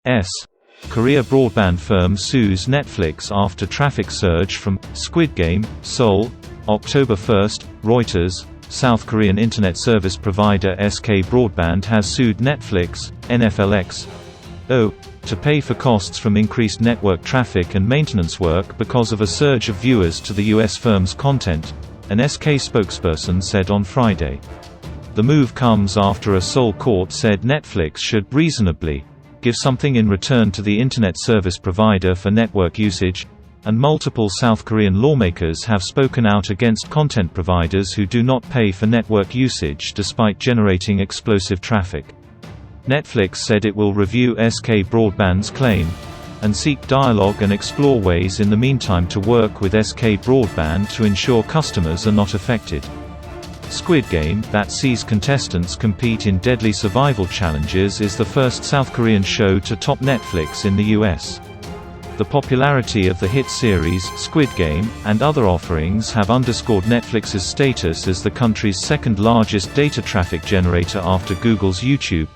S.Korea broadband firm sues Netflix after traffic surge from Squid Game, Seoul, October 1. Reuters, South Korean internet service provider SK Broadband has sued Netflix, NFLX.O, to pay for costs from increased network traffic and maintenance work because of a surge of viewers to the U.S. firm's content, an SK spokesperson said on Friday. The move comes after a Seoul court said Netflix should reasonably give something in return to the internet service provider for network usage, and multiple South Korean lawmakers have spoken out against content providers who do not pay for network usage despite generating explosive traffic. Netflix said it will review SK Broadband's claim, and seek dialogue and explore ways in the meantime to work with SK Broadband to ensure customers are not affected. Squid Game, that sees contestants compete in deadly survival challenges, is the first South Korean show to top Netflix in the US. The popularity of the hit series, Squid Game, and other offerings have underscored Netflix's status as the country's second-largest data traffic generator after Google's YouTube,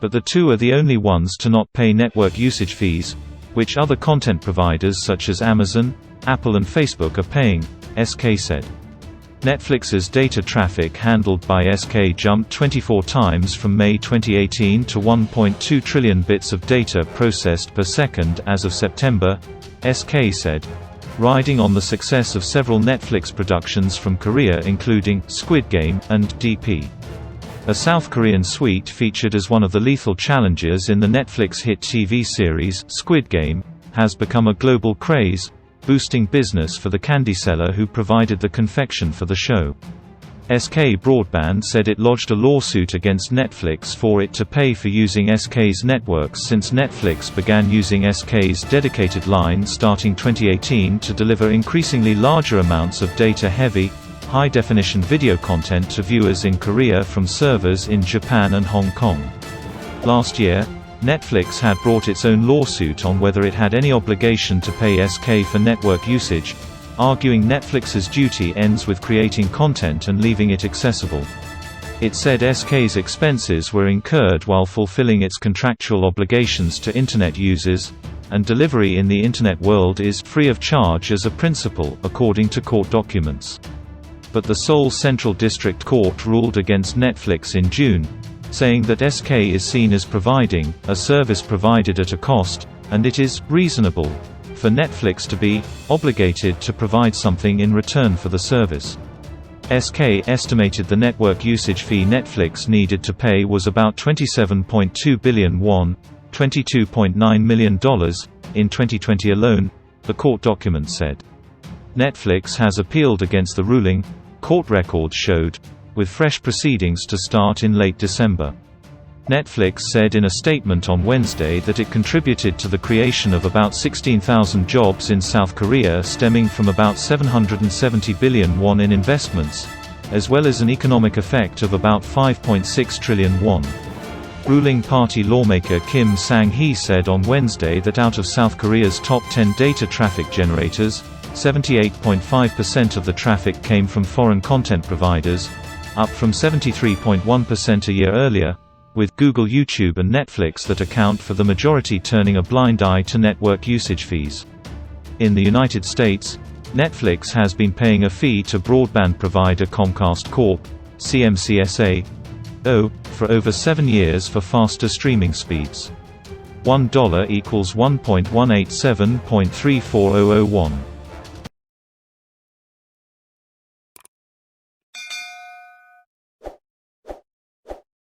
but the two are the only ones to not pay network usage fees, which other content providers such as Amazon, Apple and Facebook are paying, SK said. Netflix's data traffic handled by SK jumped 24 times from May 2018 to 1.2 trillion bits of data processed per second as of September, SK said, riding on the success of several Netflix productions from Korea including Squid Game and DP. A South Korean suite featured as one of the lethal challenges in the Netflix hit TV series, Squid Game, has become a global craze, boosting business for the candy seller who provided the confection for the show. SK Broadband said it lodged a lawsuit against Netflix for it to pay for using SK's networks since Netflix began using SK's dedicated line starting 2018 to deliver increasingly larger amounts of data-heavy, high-definition video content to viewers in Korea from servers in Japan and Hong Kong. Last year, Netflix had brought its own lawsuit on whether it had any obligation to pay SK for network usage, arguing Netflix's duty ends with creating content and leaving it accessible. It said SK's expenses were incurred while fulfilling its contractual obligations to Internet users, and delivery in the Internet world is free of charge as a principle, according to court documents. But the Seoul Central District Court ruled against Netflix in June, saying that SK is seen as providing a service provided at a cost, and it is reasonable for Netflix to be obligated to provide something in return for the service. SK estimated the network usage fee Netflix needed to pay was about 27.2 billion won, $22.9 million, in 2020 alone, the court document said. Netflix has appealed against the ruling, court records showed, with fresh proceedings to start in late December. Netflix said in a statement on Wednesday that it contributed to the creation of about 16,000 jobs in South Korea stemming from about 770 billion won in investments, as well as an economic effect of about 5.6 trillion won. Ruling party lawmaker Kim Sang-hee said on Wednesday that out of South Korea's top 10 data traffic generators, 78.5% of the traffic came from foreign content providers, up from 73.1% a year earlier, with Google, YouTube and Netflix that account for the majority turning a blind eye to network usage fees. In the United States, Netflix has been paying a fee to broadband provider Comcast Corp. (CMCSA)O, for over 7 years for faster streaming speeds. $1 equals 1.187.34001.